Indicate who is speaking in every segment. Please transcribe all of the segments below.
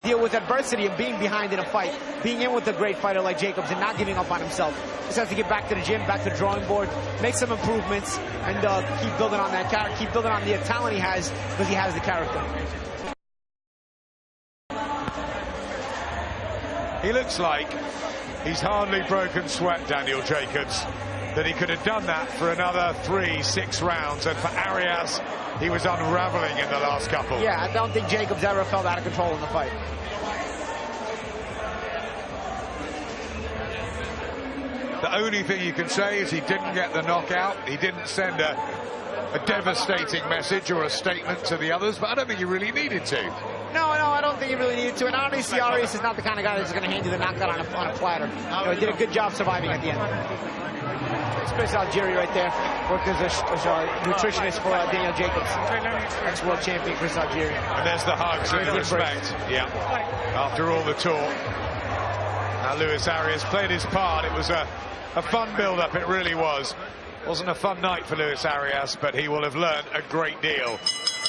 Speaker 1: deal with adversity and being behind in a fight, being in with a great fighter like Jacobs and not giving up on himself. Just has to get back to the gym, back to the drawing board, make some improvements, and keep building on that character, keep building on the talent he has, because he has the character.
Speaker 2: He looks like he's hardly broken sweat, Daniel Jacobs, that he could have done that for another 3-6 rounds, and for Arias, he was unraveling in the last couple.
Speaker 1: Yeah, I don't think Jacobs ever felt out of control in the fight.
Speaker 2: The only thing you can say is he didn't get the knockout. He didn't send a devastating message or a statement to the others, but I don't think he really needed to.
Speaker 1: No, I don't think he really needed to. And honestly, Arias is not the kind of guy that's going to hand you the knockout on a platter. He did a good job surviving at the end. It's Chris Algieri right there, worked as a nutritionist for Daniel Jacobs. Ex-world champion Chris Algieri.
Speaker 2: And there's the hugs and the respect. Yeah. After all the talk. Now Luis Arias played his part. It was a fun build-up, it really was. Wasn't a fun night for Luis Arias, but he will have learned a great deal.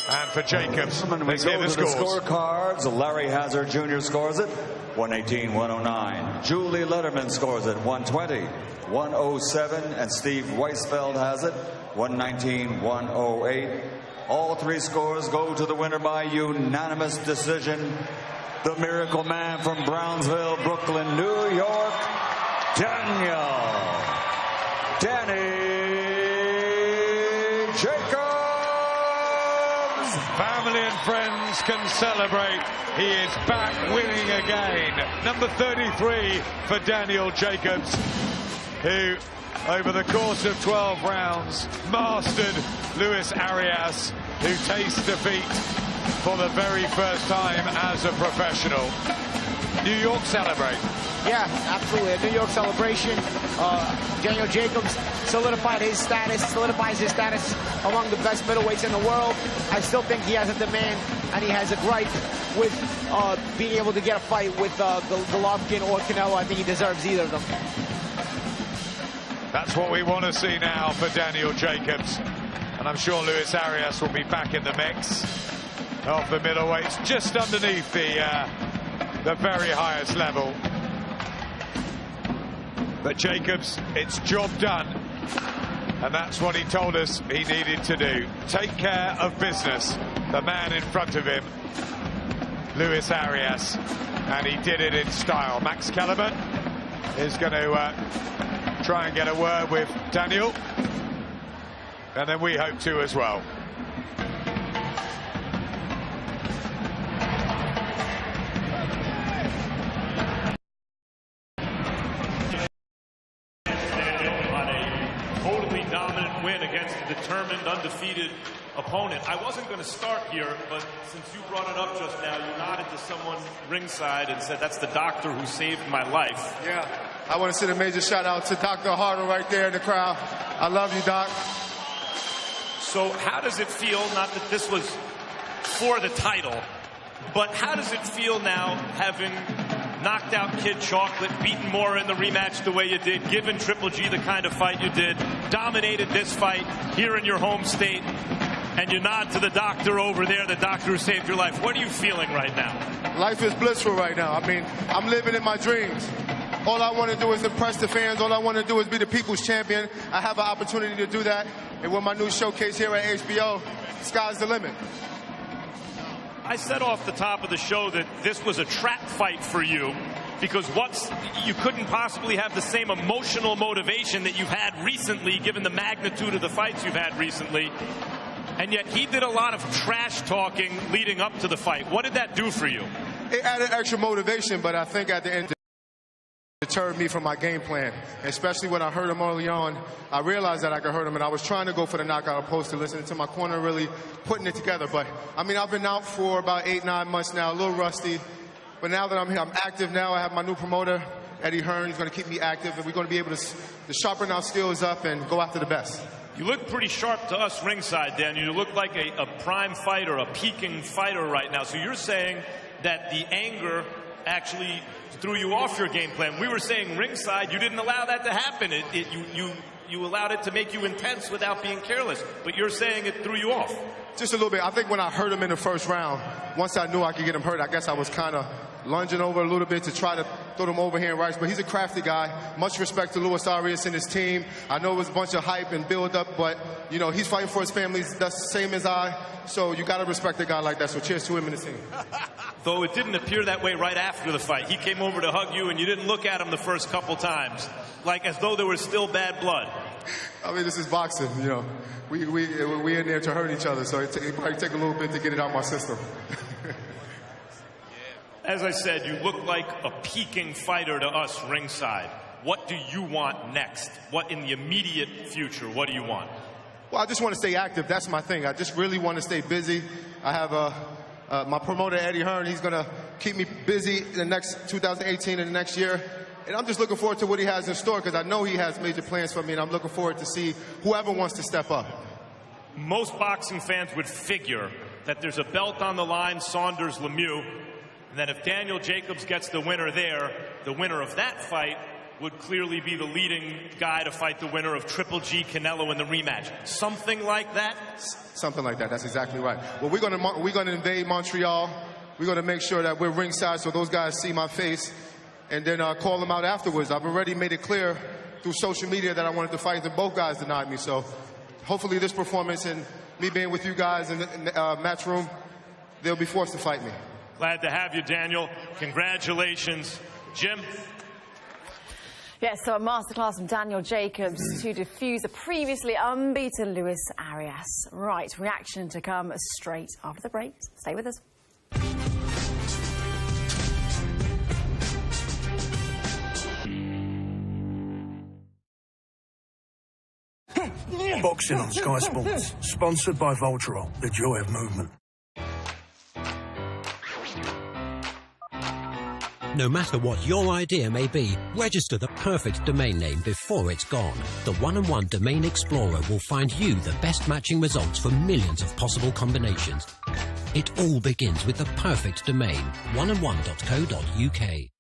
Speaker 2: And for Jacobs,
Speaker 3: let's go to the scorecards. Larry Hazard Jr. scores it 118-109. Julie Letterman scores it 120-107, and Steve Weisfeld has it 119-108. All three scores go to the winner by unanimous decision. The Miracle Man from Brownsville, Brooklyn, New York, Danny Jacobs.
Speaker 2: Family and friends can celebrate. He is back winning again. Number 33 for Daniel Jacobs, who over the course of 12 rounds mastered Luis Arias, who tastes defeat for the very first time as a professional. New York celebrate.
Speaker 1: Yeah, absolutely. A New York celebration. Daniel Jacobs solidifies his status among the best middleweights in the world. I still think he has a demand, and he has a gripe with being able to get a fight with Golovkin or Canelo. I think he deserves either of them.
Speaker 2: That's what we want to see now for Daniel Jacobs. And I'm sure Luis Arias will be back in the mix of the middleweights, just underneath the very highest level. But Jacobs, it's job done. And that's what he told us he needed to do. Take care of business. The man in front of him, Luis Arias. And he did it in style. Max Kellerman is going to try and get a word with Daniel. And then we hope to as well.
Speaker 4: Dominant win against a determined, undefeated opponent. I wasn't going to start here, but since you brought it up just now, you nodded to someone ringside and said, that's the doctor who saved my life.
Speaker 5: Yeah, I want to send a major shout out to Dr. Harder right there in the crowd. I love you, Doc.
Speaker 4: So how does it feel, not that this was for the title, but how does it feel now having knocked out Kid Chocolate, beaten Moore in the rematch the way you did, given Triple G the kind of fight you did, dominated this fight here in your home state, and you nod to the doctor over there, the doctor who saved your life. What are you feeling right now?
Speaker 5: Life is blissful right now. I mean, I'm living in my dreams. All I want to do is impress the fans. All I want to do is be the people's champion. I have an opportunity to do that. And with my new showcase here at HBO, sky's the limit.
Speaker 4: I said off the top of the show that this was a trap fight for you because you couldn't possibly have the same emotional motivation that you've had recently, given the magnitude of the fights you've had recently. And yet he did a lot of trash talking leading up to the fight. What did that do for you?
Speaker 5: It added extra motivation, but I think at the end it deterred me from my game plan. Especially when I hurt him early on, I realized that I could hurt him, and I was trying to go for the knockout opposed to listening to my corner really putting it together. But, I mean, I've been out for about 8-9 months now, a little rusty. But now that I'm here, I'm active now. I have my new promoter, Eddie Hearn. He's going to keep me active, and we're going to be able to sharpen our skills up and go after the best.
Speaker 4: You look pretty sharp to us ringside, Dan. You look like a prime fighter, a peaking fighter right now. So you're saying that the anger actually threw you off your game plan. We were saying ringside, you didn't allow that to happen. You you allowed it to make you intense without being careless. But you're saying it threw you off.
Speaker 5: Just a little bit. I think when I hurt him in the first round, once I knew I could get him hurt, I guess I was kind of lunging over a little bit to try to throw them overhand rights. But he's a crafty guy. Much respect to Luis Arias and his team. I know it was a bunch of hype and build-up, but, you know, he's fighting for his family. That's the same as I. So you got to respect a guy like that. So cheers to him and his team.
Speaker 4: Though it didn't appear that way right after the fight. He came over to hug you, and you didn't look at him the first couple times, like as though there was still bad blood.
Speaker 5: I mean, this is boxing, you know. We in there to hurt each other, so it might take a little bit to get it out of my system.
Speaker 4: As I said, you look like a peaking fighter to us ringside. What do you want next? What in the immediate future, what do you want?
Speaker 5: Well, I just want to stay active. That's my thing. I just really want to stay busy. I have my promoter, Eddie Hearn. He's going to keep me busy in the next 2018 and the next year. And I'm just looking forward to what he has in store because I know he has major plans for me, and I'm looking forward to see whoever wants to step up.
Speaker 4: Most boxing fans would figure that there's a belt on the line, Saunders-Lemieux, and that if Daniel Jacobs gets the winner there, the winner of that fight would clearly be the leading guy to fight the winner of Triple G Canelo in the rematch. Something like that?
Speaker 5: Something like that. That's exactly right. Well, we're going to invade Montreal. We're going to make sure that we're ringside so those guys see my face, and then call them out afterwards. I've already made it clear through social media that I wanted to fight, and both guys denied me. So hopefully this performance and me being with you guys in the match room, they'll be forced to fight me.
Speaker 4: Glad to have you, Daniel. Congratulations. Jim?
Speaker 6: Yes, so a masterclass from Daniel Jacobs to defuse a previously unbeaten Luis Arias. Right, reaction to come straight after the break. Stay with us.
Speaker 7: Boxing on Sky Sports, sponsored by Voltarol, the joy of movement.
Speaker 8: No matter what your idea may be, register the perfect domain name before it's gone. The One-on-One Domain Explorer will find you the best matching results for millions of possible combinations. It all begins with the perfect domain, oneandone.co.uk.